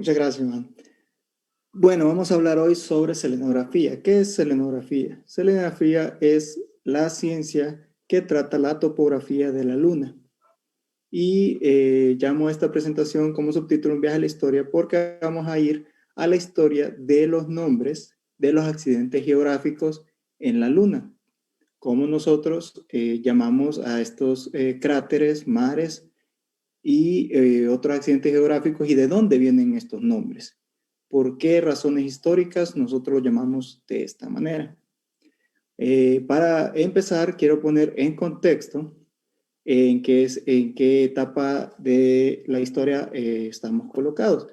Muchas gracias, Juan. Bueno, vamos a hablar hoy sobre selenografía. ¿Qué es selenografía? Selenografía es la ciencia que trata la topografía de la Luna. Y llamo a esta presentación como subtítulo Un viaje a la historia porque vamos a ir a la historia de los nombres de los accidentes geográficos en la Luna. Cómo nosotros llamamos a estos cráteres, mares y otros accidentes geográficos y de dónde vienen estos nombres. ¿Por qué razones históricas nosotros lo llamamos de esta manera? Para empezar, quiero poner en contexto en qué etapa de la historia estamos colocados.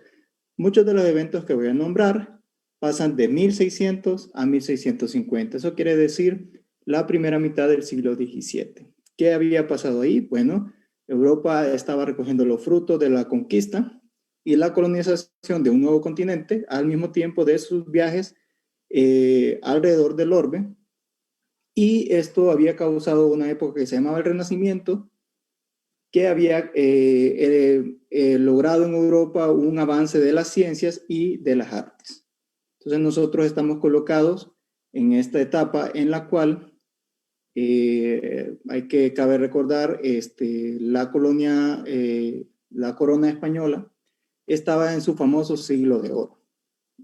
Muchos de los eventos que voy a nombrar pasan de 1600 a 1650. Eso quiere decir la primera mitad del siglo XVII. ¿Qué había pasado ahí? Bueno, Europa estaba recogiendo los frutos de la conquista y la colonización de un nuevo continente al mismo tiempo de sus viajes alrededor del orbe. Y esto había causado una época que se llamaba el Renacimiento, que había logrado en Europa un avance de las ciencias y de las artes. Entonces nosotros estamos colocados en esta etapa en la cual cabe recordar la corona española estaba en su famoso siglo de oro,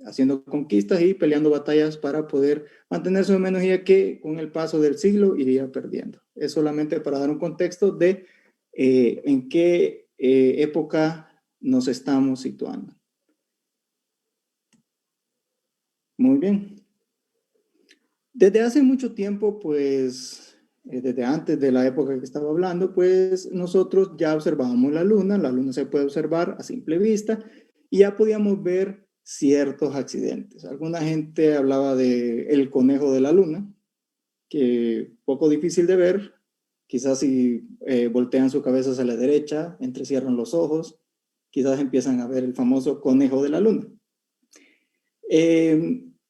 haciendo conquistas y peleando batallas para poder mantener su hegemonía que con el paso del siglo iría perdiendo. Es solamente para dar un contexto de en qué época nos estamos situando. Muy bien. Desde hace mucho tiempo, pues, desde antes de la época que estaba hablando, pues nosotros ya observábamos la luna se puede observar a simple vista y ya podíamos ver ciertos accidentes. Alguna gente hablaba de el conejo de la luna, que poco difícil de ver, quizás si voltean su cabeza hacia la derecha, entrecierran los ojos, quizás empiezan a ver el famoso conejo de la luna.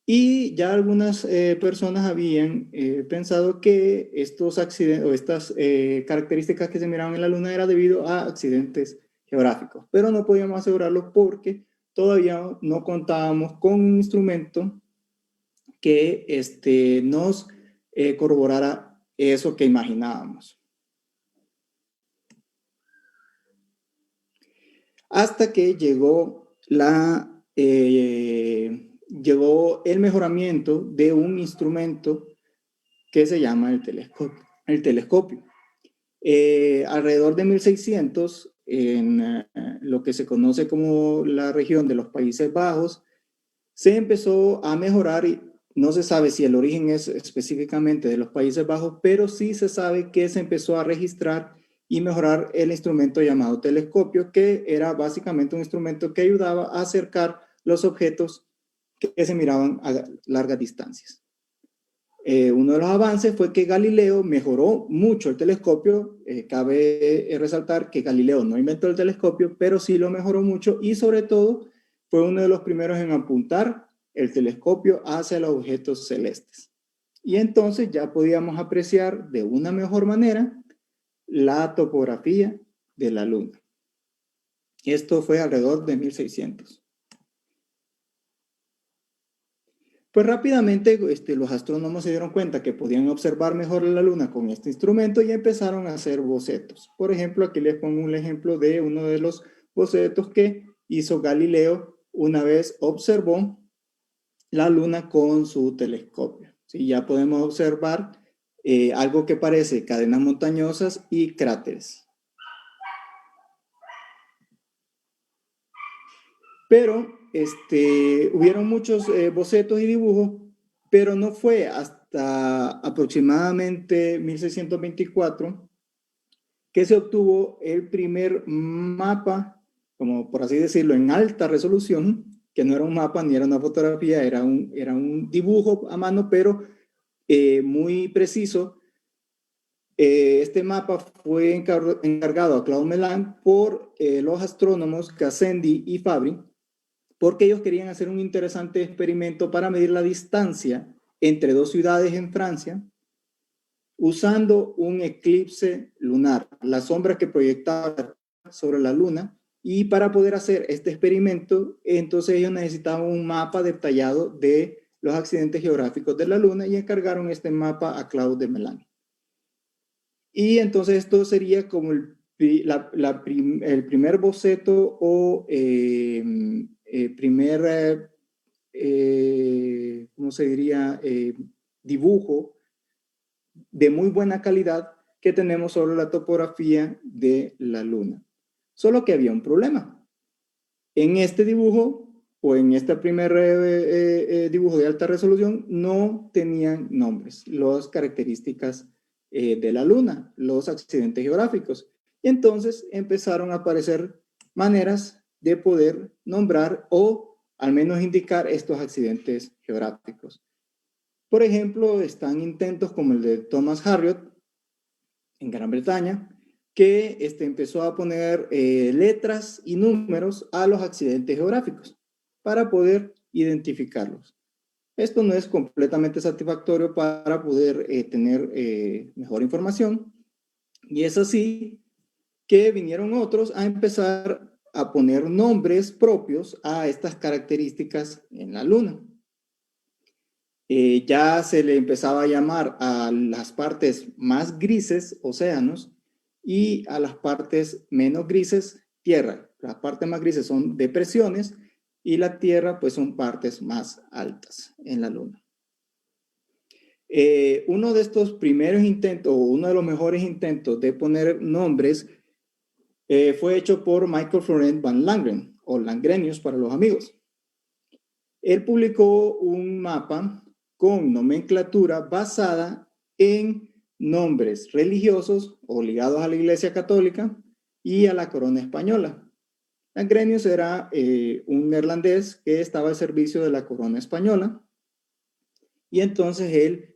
Y ya algunas personas habían pensado que estos accidentes o estas características que se miraban en la luna era debido a accidentes geográficos, pero no podíamos asegurarlo porque todavía no contábamos con un instrumento que nos corroborara eso que imaginábamos. Hasta que llegó llegó el mejoramiento de un instrumento que se llama el telescopio. Alrededor de 1600, en lo que se conoce como la región de los Países Bajos, se empezó a mejorar y no se sabe si el origen es específicamente de los Países Bajos, pero sí se sabe que se empezó a registrar y mejorar el instrumento llamado telescopio, que era básicamente un instrumento que ayudaba a acercar los objetos que se miraban a largas distancias. Uno de los avances fue que Galileo mejoró mucho el telescopio. Cabe resaltar que Galileo no inventó el telescopio, pero sí lo mejoró mucho y sobre todo fue uno de los primeros en apuntar el telescopio hacia los objetos celestes. Y entonces ya podíamos apreciar de una mejor manera la topografía de la Luna. Esto fue alrededor de 1600. Pues rápidamente los astrónomos se dieron cuenta que podían observar mejor la Luna con este instrumento y empezaron a hacer bocetos. Por ejemplo, aquí les pongo un ejemplo de uno de los bocetos que hizo Galileo una vez observó la Luna con su telescopio. ¿Sí? Ya podemos observar algo que parece cadenas montañosas y cráteres. Pero hubieron muchos bocetos y dibujos, pero no fue hasta aproximadamente 1624 que se obtuvo el primer mapa, como por así decirlo, en alta resolución, que no era un mapa ni era una fotografía, era un dibujo a mano, pero muy preciso. Este mapa fue encargado a Claude Melan por los astrónomos Gassendi y Fabry, porque ellos querían hacer un interesante experimento para medir la distancia entre dos ciudades en Francia usando un eclipse lunar. La sombra que proyectaba sobre la luna Y para poder hacer este experimento, entonces ellos necesitaban un mapa detallado de los accidentes geográficos de la Luna y encargaron este mapa a Claude de Melan. Y entonces esto sería como el primer boceto o primer, ¿cómo se diría? Dibujo de muy buena calidad que tenemos sobre la topografía de la Luna. Solo que había un problema. En este dibujo o en este primer dibujo de alta resolución no tenían nombres, las características de la Luna, los accidentes geográficos. Y entonces empezaron a aparecer maneras de poder nombrar o al menos indicar estos accidentes geográficos. Por ejemplo, están intentos como el de Thomas Harriot en Gran Bretaña, que empezó a poner letras y números a los accidentes geográficos para poder identificarlos. Esto no es completamente satisfactorio para poder tener mejor información, y es así que vinieron otros a empezar a poner nombres propios a estas características en la Luna. Ya se le empezaba a llamar a las partes más grises océanos y a las partes menos grises tierra. Las partes más grises son depresiones y la tierra pues son partes más altas en la Luna. Uno de estos primeros intentos, o uno de los mejores intentos de poner nombres fue hecho por Michael Florent van Langren, o Langrenius para los amigos. Él publicó un mapa con nomenclatura basada en nombres religiosos o ligados a la Iglesia Católica y a la corona española. Langrenius era un neerlandés que estaba al servicio de la corona española, y entonces él,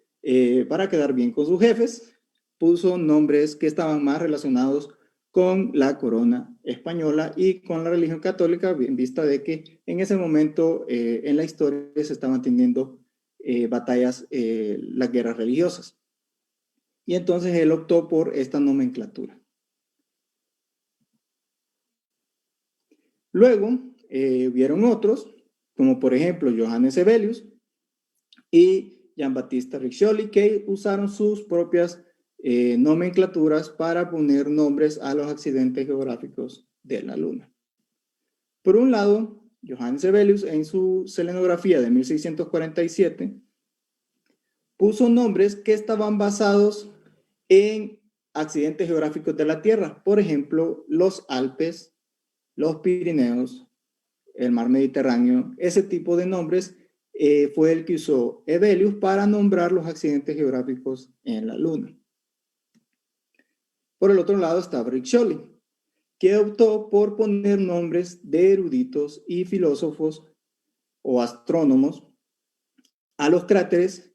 para quedar bien con sus jefes, puso nombres que estaban más relacionados con la corona española y con la religión católica, en vista de que en ese momento en la historia se estaban teniendo batallas, las guerras religiosas. Y entonces él optó por esta nomenclatura. Luego hubieron otros, como por ejemplo Johannes Hevelius y Giambattista Riccioli, que usaron sus propias nomenclaturas para poner nombres a los accidentes geográficos de la Luna. Por un lado, Johannes Hevelius en su selenografía de 1647 puso nombres que estaban basados en accidentes geográficos de la Tierra, por ejemplo, los Alpes, los Pirineos, el mar Mediterráneo. Ese tipo de nombres fue el que usó Hevelius para nombrar los accidentes geográficos en la Luna. Por el otro lado está Riccioli, que optó por poner nombres de eruditos y filósofos o astrónomos a los cráteres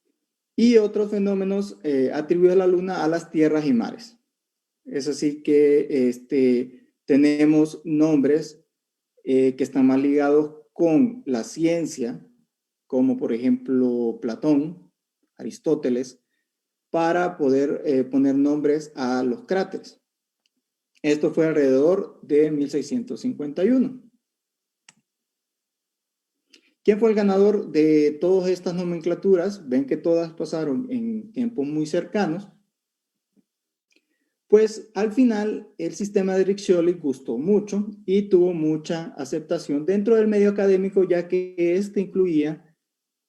y otros fenómenos atribuidos a la Luna a las tierras y mares. Es así que tenemos nombres que están más ligados con la ciencia, como por ejemplo Platón, Aristóteles, para poder poner nombres a los cráteres. Esto fue alrededor de 1651. ¿Quién fue el ganador de todas estas nomenclaturas? Ven que todas pasaron en tiempos muy cercanos. Pues al final el sistema de Riccioli gustó mucho y tuvo mucha aceptación dentro del medio académico, ya que este incluía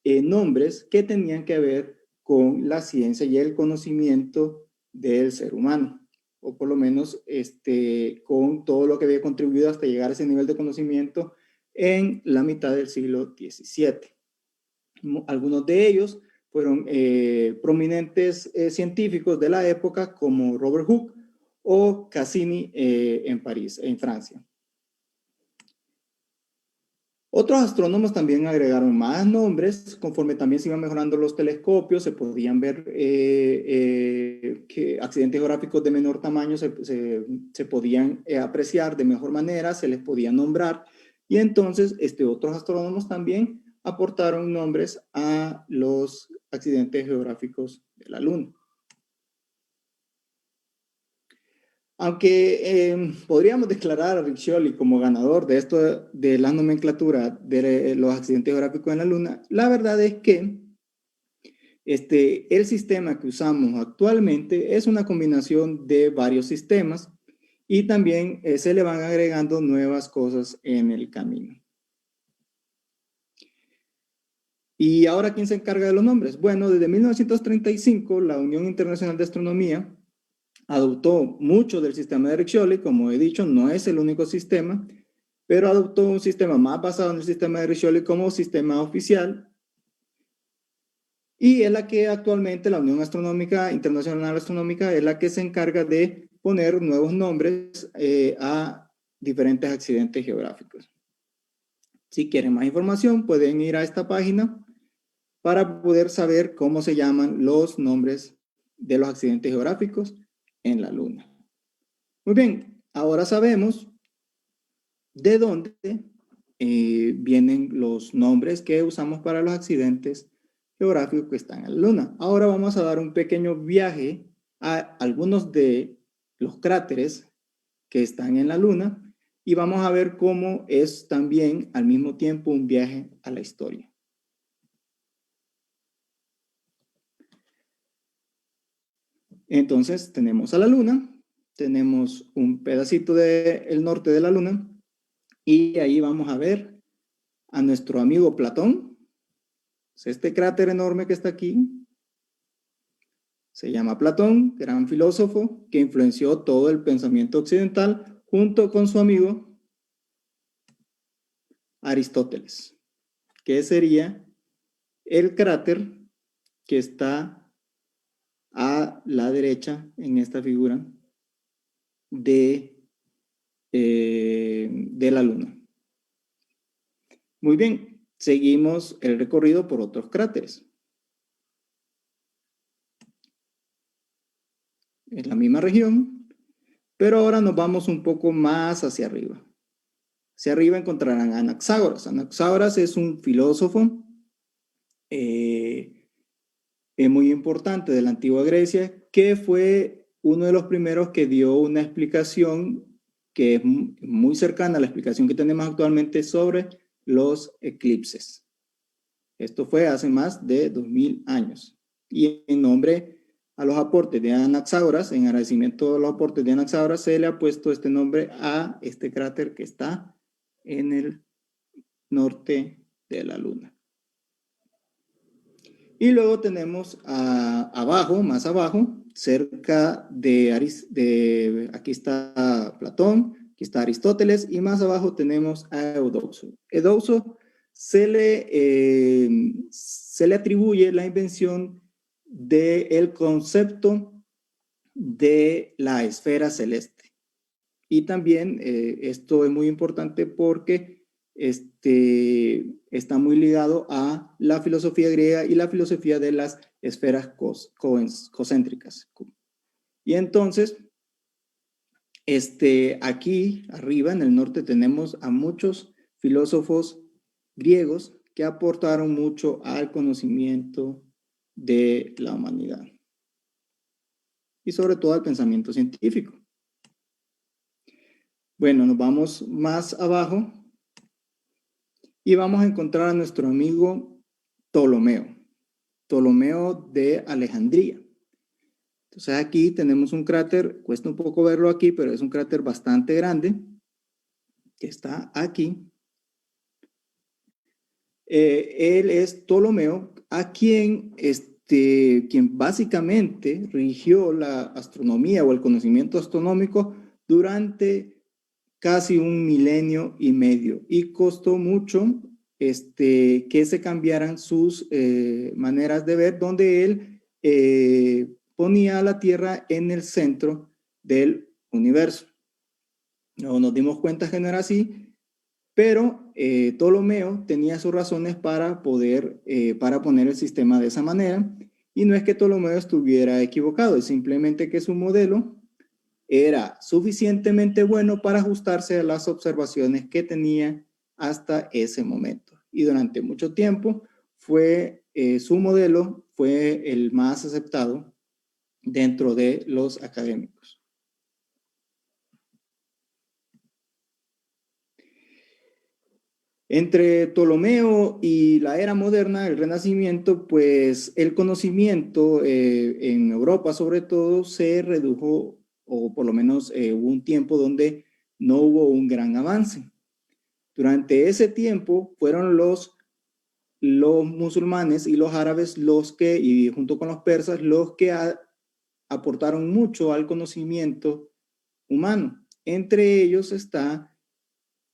nombres que tenían que ver con la ciencia y el conocimiento del ser humano, o por lo menos con todo lo que había contribuido hasta llegar a ese nivel de conocimiento en la mitad del siglo XVII. Algunos de ellos fueron prominentes científicos de la época, como Robert Hooke o Cassini en París, en Francia. Otros astrónomos también agregaron más nombres. Conforme también se iban mejorando los telescopios, se podían ver que accidentes geográficos de menor tamaño se podían apreciar de mejor manera, se les podía nombrar, y entonces otros astrónomos también aportaron nombres a los accidentes geográficos de la Luna. Aunque podríamos declarar a Riccioli como ganador de esto de la nomenclatura de los accidentes geográficos en la Luna, la verdad es que el sistema que usamos actualmente es una combinación de varios sistemas y también se le van agregando nuevas cosas en el camino. ¿Y ahora quién se encarga de los nombres? Bueno, desde 1935 la Unión Internacional de Astronomía adoptó mucho del sistema de Riccioli, como he dicho, no es el único sistema, pero adoptó un sistema más basado en el sistema de Riccioli como sistema oficial y es la que actualmente la Unión Astronómica Internacional Astronómica es la que se encarga de poner nuevos nombres a diferentes accidentes geográficos. Si quieren más información, pueden ir a esta página para poder saber cómo se llaman los nombres de los accidentes geográficos en la Luna. Muy bien, ahora sabemos de dónde vienen los nombres que usamos para los accidentes geográficos que están en la Luna. Ahora vamos a dar un pequeño viaje a algunos de los cráteres que están en la Luna y vamos a ver cómo es también al mismo tiempo un viaje a la historia. Entonces tenemos a la Luna, tenemos un pedacito del norte de la Luna y ahí vamos a ver a nuestro amigo Platón. Este cráter enorme que está aquí se llama Platón, gran filósofo que influenció todo el pensamiento occidental junto con su amigo Aristóteles, que sería el cráter que está a la derecha en esta figura de la Luna. Muy bien, seguimos el recorrido por otros cráteres. Es la misma región, pero ahora nos vamos un poco más hacia arriba. Hacia arriba encontrarán a Anaxágoras. Anaxágoras es un filósofo muy importante de la antigua Grecia, que fue uno de los primeros que dio una explicación que es muy cercana a la explicación que tenemos actualmente sobre los eclipses. Esto fue hace más de 2000 años. Y en nombre a los aportes de Anaxágoras, en agradecimiento a los aportes de Anaxágoras, se le ha puesto este nombre a este cráter que está en el norte de la Luna. Y luego tenemos abajo, más abajo, cerca de aquí está Platón, aquí está Aristóteles, y más abajo tenemos a Eudoxo. Eudoxo se le atribuye la invención del concepto de la esfera celeste. Y también esto es muy importante porque está muy ligado a la filosofía griega y la filosofía de las esferas concéntricas. Y entonces, aquí arriba en el norte tenemos a muchos filósofos griegos que aportaron mucho al conocimiento de la humanidad y sobre todo al pensamiento científico. Bueno, nos vamos más abajo y vamos a encontrar a nuestro amigo Ptolomeo, Ptolomeo de Alejandría. Entonces aquí tenemos un cráter, cuesta un poco verlo aquí, pero es un cráter bastante grande, que está aquí. Él es Ptolomeo, a quien básicamente rigió la astronomía o el conocimiento astronómico durante casi 1,5 años y costó mucho que se cambiaran sus maneras de ver, donde él ponía a la Tierra en el centro del universo. No nos dimos cuenta que no era así, pero Ptolomeo tenía sus razones para poner el sistema de esa manera, y no es que Ptolomeo estuviera equivocado, es simplemente que su modelo era suficientemente bueno para ajustarse a las observaciones que tenía hasta ese momento. Y durante mucho tiempo su modelo fue el más aceptado dentro de los académicos. Entre Ptolomeo y la era moderna, el Renacimiento, pues el conocimiento en Europa sobre todo se redujo, o por lo menos hubo un tiempo donde no hubo un gran avance. Durante ese tiempo fueron los musulmanes y los árabes los que, y junto con los persas, los que aportaron mucho al conocimiento humano. Entre ellos está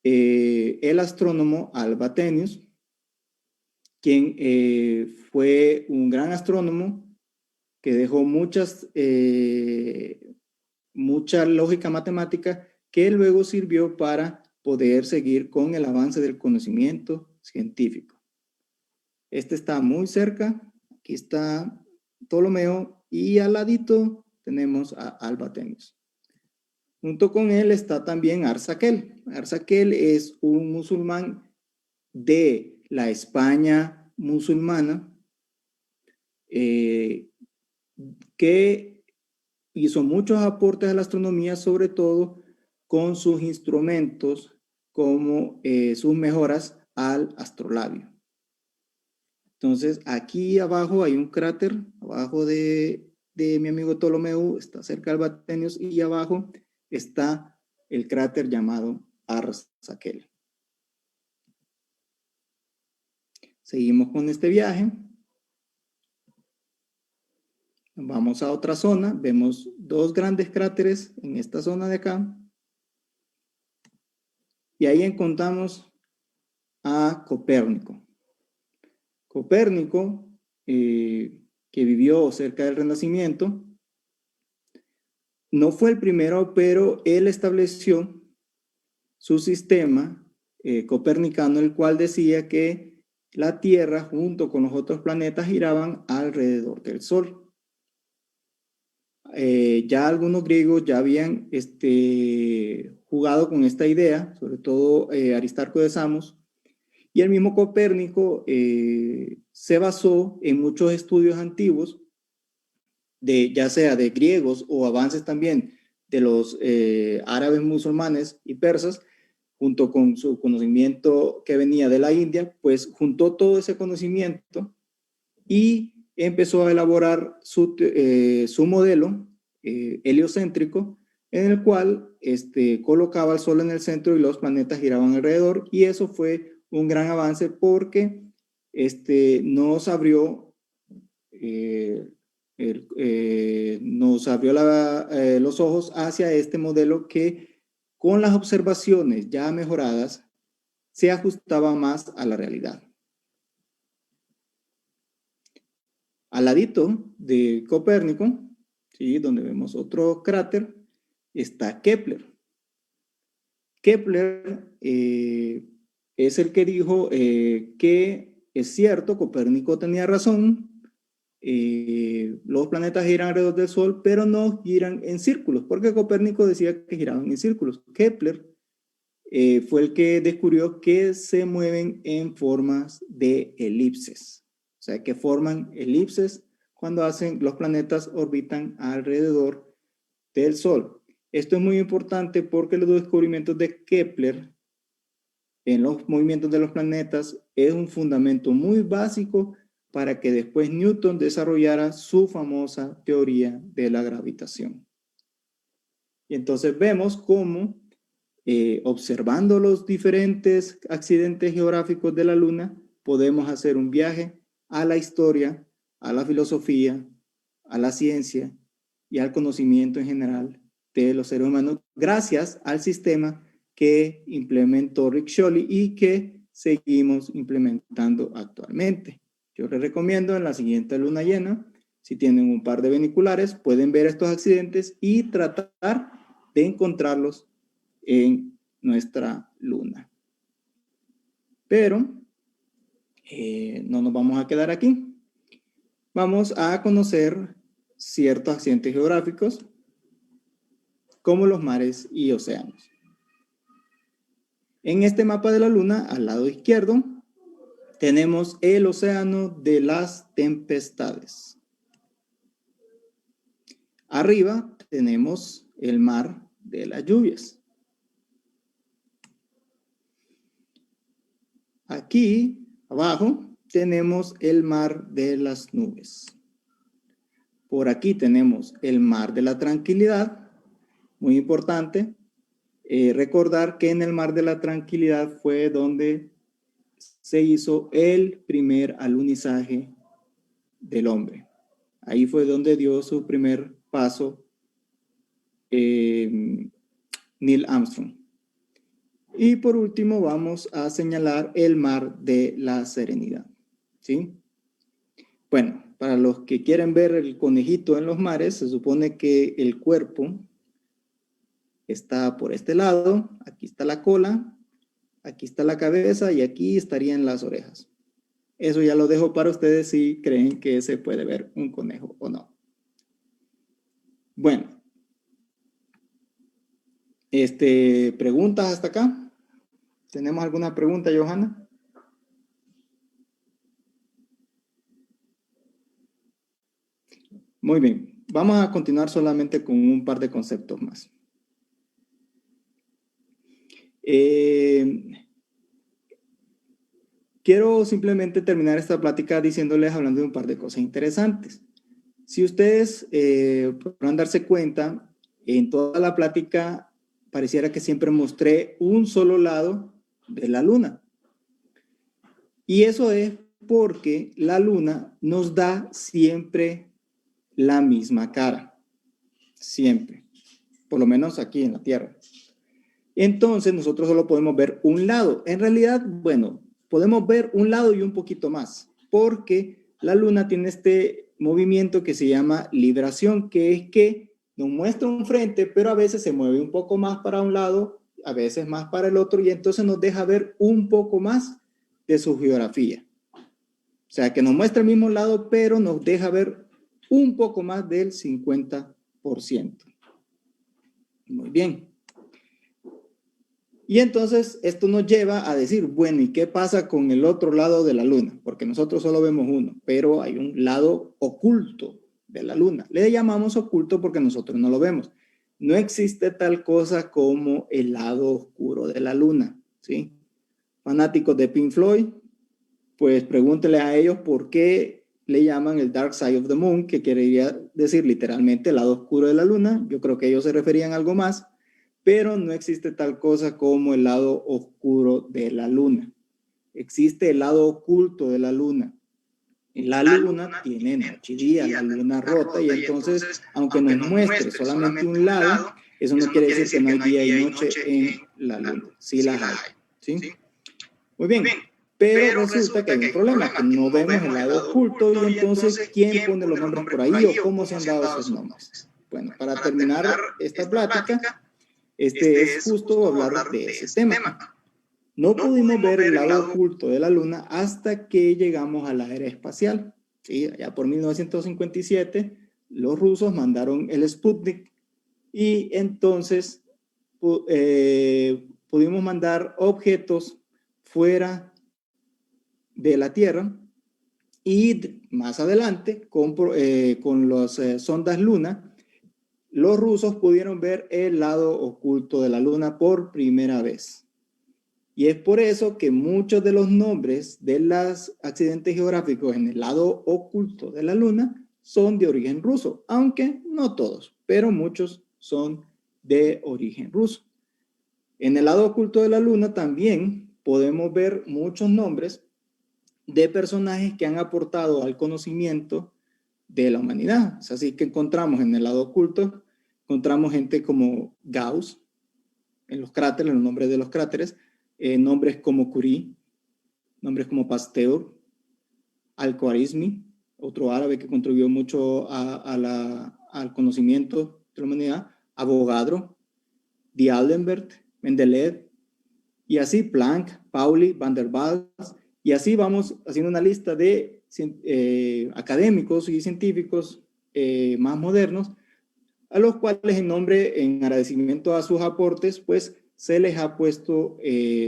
el astrónomo Alba Tenius, quien fue un gran astrónomo que dejó mucha lógica matemática que luego sirvió para poder seguir con el avance del conocimiento científico. Este está muy cerca, aquí está Ptolomeo y al ladito tenemos a Alba Tenius. Junto con él está también Arzaquel. Arzaquel es un musulmán de la España musulmana que hizo muchos aportes a la astronomía, sobre todo con sus instrumentos como sus mejoras al astrolabio. Entonces, aquí abajo hay un cráter, abajo de mi amigo Ptolomeo, está cerca de Alba Tenius, y abajo está el cráter llamado Arzaquel. Seguimos con este viaje. Vamos a otra zona. Vemos dos grandes cráteres en esta zona de acá. Y ahí encontramos a Copérnico. Copérnico, que vivió cerca del Renacimiento, no fue el primero, pero él estableció su sistema copernicano, el cual decía que la Tierra junto con los otros planetas giraban alrededor del Sol. Ya algunos griegos ya habían jugado con esta idea, sobre todo Aristarco de Samos, y el mismo Copérnico se basó en muchos estudios antiguos, ya sea de griegos o avances también de los árabes musulmanes y persas, junto con su conocimiento que venía de la India, pues juntó todo ese conocimiento y empezó a elaborar su modelo heliocéntrico, en el cual colocaba el Sol en el centro y los planetas giraban alrededor, y eso fue un gran avance porque nos abrió los ojos hacia este modelo que con las observaciones ya mejoradas se ajustaba más a la realidad. Al ladito de Copérnico, ¿sí?, donde vemos otro cráter, está Kepler. Kepler es el que dijo que es cierto, Copérnico tenía razón, los planetas giran alrededor del Sol, pero no giran en círculos, porque Copérnico decía que giraban en círculos. Kepler fue el que descubrió que se mueven en formas de elipses, o sea, que forman elipses cuando los planetas orbitan alrededor del Sol. Esto es muy importante porque los descubrimientos de Kepler en los movimientos de los planetas es un fundamento muy básico para que después Newton desarrollara su famosa teoría de la gravitación. Y entonces vemos cómo observando los diferentes accidentes geográficos de la Luna, podemos hacer un viaje a la historia, a la filosofía, a la ciencia y al conocimiento en general de los seres humanos, gracias al sistema que implementó Riccioli y que seguimos implementando actualmente. Yo les recomiendo en la siguiente luna llena, si tienen un par de biniculares, pueden ver estos accidentes y tratar de encontrarlos en nuestra luna. Pero no nos vamos a quedar aquí. Vamos a conocer ciertos accidentes geográficos como los mares y océanos. En este mapa de la luna, al lado izquierdo, tenemos el océano de las tempestades. Arriba tenemos el mar de las lluvias. aquí abajo tenemos el mar de las nubes. Por aquí tenemos el mar de la tranquilidad. Muy importante recordar que en el mar de la tranquilidad fue donde se hizo el primer alunizaje del hombre. Ahí fue donde dio su primer paso Neil Armstrong. Y por último vamos a señalar el mar de la serenidad, ¿sí? Bueno, para los que quieren ver el conejito en los mares, se supone que el cuerpo está por este lado, aquí está la cola, aquí está la cabeza y aquí estarían las orejas. Eso ya lo dejo para ustedes si creen que se puede ver un conejo o no. Bueno. ¿Preguntas hasta acá? ¿Tenemos alguna pregunta, Johanna? Muy bien. Vamos a continuar solamente con un par de conceptos más. Quiero simplemente terminar esta plática diciéndoles, hablando de un par de cosas interesantes. Si ustedes podrán darse cuenta, en toda la plática pareciera que siempre mostré un solo lado de la luna. Y eso es porque la luna nos da siempre la misma cara. Siempre. Por lo menos aquí en la Tierra. Entonces nosotros solo podemos ver un lado. En realidad, bueno, podemos ver un lado y un poquito más. Porque la luna tiene este movimiento que se llama libración, que es que nos muestra un frente, pero a veces se mueve un poco más para un lado, a veces más para el otro, y entonces nos deja ver un poco más de su geografía. O sea, que nos muestra el mismo lado, pero nos deja ver un poco más del 50%. Muy bien. Y entonces esto nos lleva a decir, bueno, ¿y qué pasa con el otro lado de la luna? Porque nosotros solo vemos uno, pero hay un lado oculto de la luna. Le llamamos oculto porque nosotros no lo vemos. No existe tal cosa como el lado oscuro de la luna, ¿sí? Fanáticos de Pink Floyd, pues pregúntele a ellos por qué le llaman el Dark Side of the Moon, que quería decir literalmente el lado oscuro de la luna. Yo creo que ellos se referían a algo más, pero no existe tal cosa como el lado oscuro de la luna. Existe el lado oculto de la luna. La luna tiene noche y día, la luna rota, y entonces, aunque nos muestre solamente un lado, eso no quiere decir que no hay día y noche en la luna. Sí las hay, ¿sí? Muy bien. Pero resulta que hay un problema, que no vemos el lado oculto, y entonces, ¿quién pone los nombres por ahí o cómo se han dado esos nombres? Bueno, para terminar esta plática, es justo hablar de ese tema. No pudimos ver el lado oculto de la luna hasta que llegamos a la era espacial. ¿Sí? Allá por 1957, los rusos mandaron el Sputnik y entonces pudimos mandar objetos fuera de la Tierra, y más adelante con las sondas Luna, los rusos pudieron ver el lado oculto de la luna por primera vez. Y es por eso que muchos de los nombres de los accidentes geográficos en el lado oculto de la luna son de origen ruso, aunque no todos, pero muchos son de origen ruso. En el lado oculto de la luna también podemos ver muchos nombres de personajes que han aportado al conocimiento de la humanidad. Es así que encontramos en el lado oculto, encontramos gente como Gauss, en los cráteres, en los nombres de los cráteres, nombres como Curie, nombres como Pasteur, Al-Khwarizmi, otro árabe que contribuyó mucho al conocimiento de la humanidad, Avogadro, D'Alembert, Mendeleev, y así Planck, Pauli, Van der Waals, y así vamos haciendo una lista de académicos y científicos más modernos, a los cuales en agradecimiento a sus aportes, pues se les ha puesto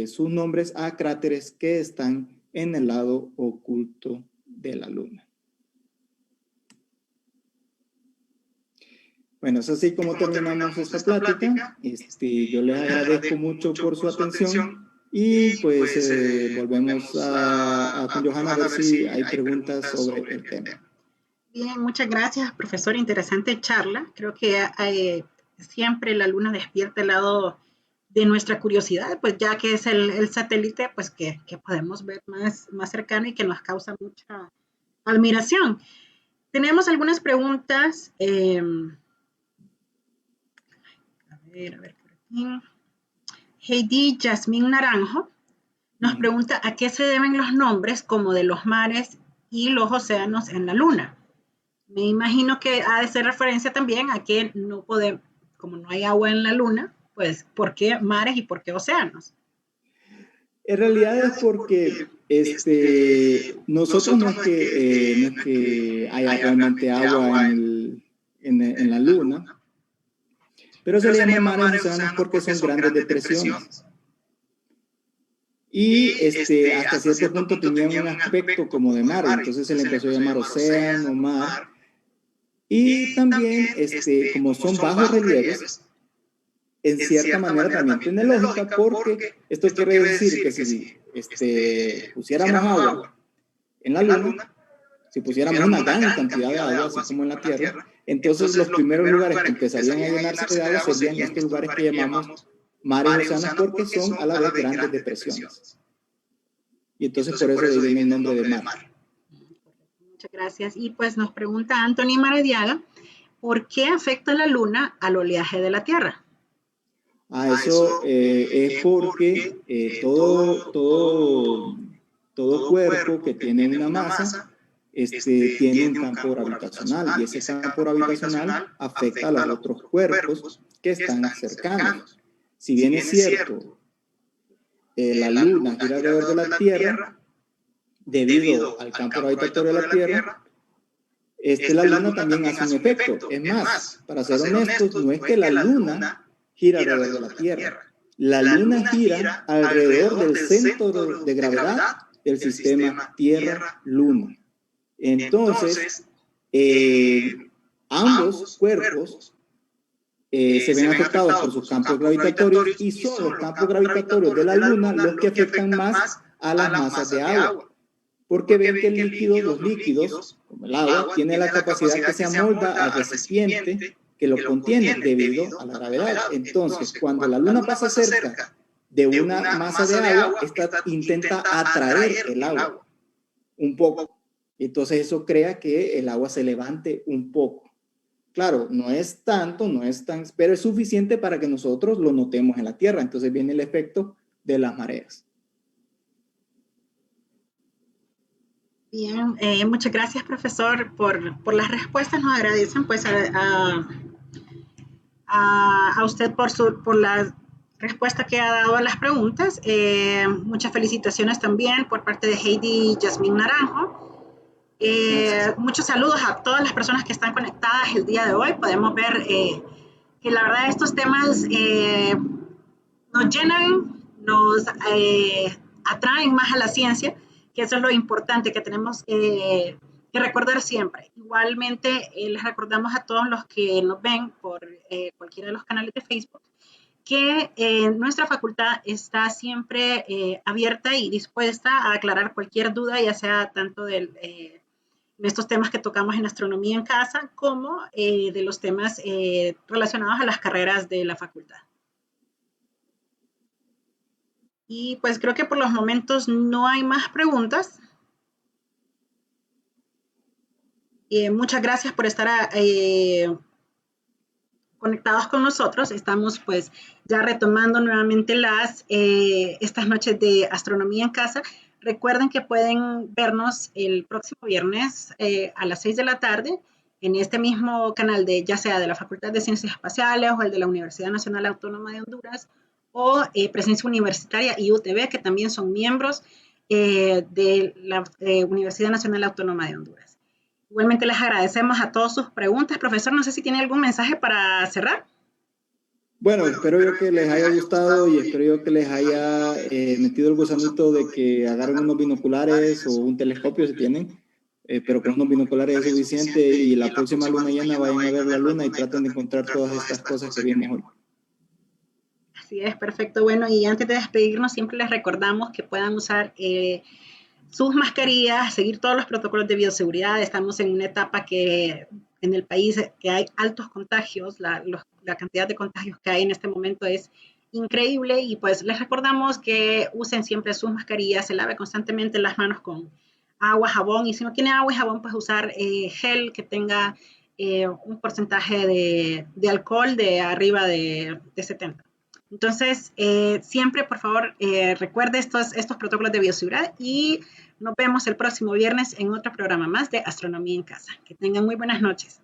sus nombres a cráteres que están en el lado oculto de la luna. Bueno, es así como terminamos esta plática. Yo les agradezco mucho por su atención Y pues volvemos con Johanna a ver si hay preguntas sobre el tema. Bien, muchas gracias, profesor. Interesante charla. Creo que siempre la luna despierta el lado de nuestra curiosidad, pues ya que es el satélite, pues que podemos ver más cercano y que nos causa mucha admiración. Tenemos algunas preguntas. A ver por aquí. Heidi Yasmín Naranjo nos pregunta a qué se deben los nombres como de los mares y los océanos en la luna. Me imagino que ha de ser referencia también a que no podemos, como no hay agua en la luna, pues ¿por qué mares y por qué océanos? En realidad es porque nosotros no es que haya realmente agua en la luna, pero se le llama mares y océanos porque son grandes depresiones. Y hasta cierto punto tenían un aspecto como de mar, entonces se le empezó a llamar océano, mar. Y también, como son bajos relieves, en cierta manera también tiene lógica, porque esto quiere decir que si pusiéramos agua en la luna, si pusiéramos una gran cantidad de agua, así como en la Tierra, entonces los primeros lugares que empezarían a llenarse de agua serían estos lugares que llamamos mares y océanos, porque son a la vez grandes depresiones. Y entonces por eso viene el nombre de mar. Muchas gracias. Y pues nos pregunta Anthony Maradiaga, ¿por qué afecta la luna al oleaje de la Tierra? Eso es porque todo cuerpo que tiene una masa tiene un campo gravitacional, y ese campo gravitacional afecta a los otros cuerpos que están cercanos. Si bien es cierto, la luna gira alrededor de la Tierra debido al campo gravitatorio de la Tierra, la luna también hace un efecto. Es más, para ser honestos, no es que la luna gira alrededor de la Tierra. La luna gira alrededor del centro de gravedad del sistema Tierra-Luna. Entonces, ambos cuerpos se ven afectados por sus campos gravitatorios, y son los campos gravitatorios de la luna los que afectan más a las masas de agua. Porque ven que los líquidos, como el agua, tienen la capacidad que se amolda al recipiente que lo contiene debido a la gravedad. Entonces, cuando la luna pasa cerca de una masa de agua, esta intenta atraer el agua un poco. Entonces eso crea que el agua se levante un poco. Claro, no es tanto, pero es suficiente para que nosotros lo notemos en la Tierra. Entonces viene el efecto de las mareas. Bien, muchas gracias, profesor, por las respuestas. Nos agradecen pues a usted por la respuesta que ha dado a las preguntas. Muchas felicitaciones también por parte de Heidi Yasmín Naranjo. Muchos saludos a todas las personas que están conectadas el día de hoy. Podemos ver que la verdad estos temas nos llenan, nos atraen más a la ciencia, que eso es lo importante que tenemos que recordar siempre. Igualmente, les recordamos a todos los que nos ven por cualquiera de los canales de Facebook que nuestra facultad está siempre abierta y dispuesta a aclarar cualquier duda, ya sea tanto de estos temas que tocamos en astronomía en casa, como de los temas relacionados a las carreras de la facultad. Y pues creo que por los momentos no hay más preguntas. Muchas gracias por estar conectados con nosotros. Estamos pues ya retomando nuevamente estas noches de astronomía en casa. Recuerden que pueden vernos el próximo viernes a las 6 de la tarde en este mismo canal, ya sea de la Facultad de Ciencias Espaciales o el de la Universidad Nacional Autónoma de Honduras, o Presencia Universitaria y UTV, que también son miembros de la Universidad Nacional Autónoma de Honduras. Igualmente les agradecemos a todos sus preguntas. Profesor, no sé si tiene algún mensaje para cerrar. Bueno, espero yo que les haya gustado, y espero yo que les haya metido el gusanito de que agarren unos binoculares o un telescopio si tienen, pero con unos binoculares es suficiente, y la próxima luna llena vayan a ver la luna y traten de encontrar todas estas cosas que vimos hoy. Así es, perfecto. Bueno, y antes de despedirnos, siempre les recordamos que puedan usar sus mascarillas, seguir todos los protocolos de bioseguridad. Estamos en una etapa que en el país que hay altos contagios, la cantidad de contagios que hay en este momento es increíble y pues les recordamos que usen siempre sus mascarillas, se lave constantemente las manos con agua, jabón y si no tiene agua y jabón pues usar gel que tenga un porcentaje de alcohol de arriba de 70. Entonces, siempre, por favor, recuerde estos protocolos de bioseguridad y nos vemos el próximo viernes en otro programa más de Astronomía en Casa. Que tengan muy buenas noches.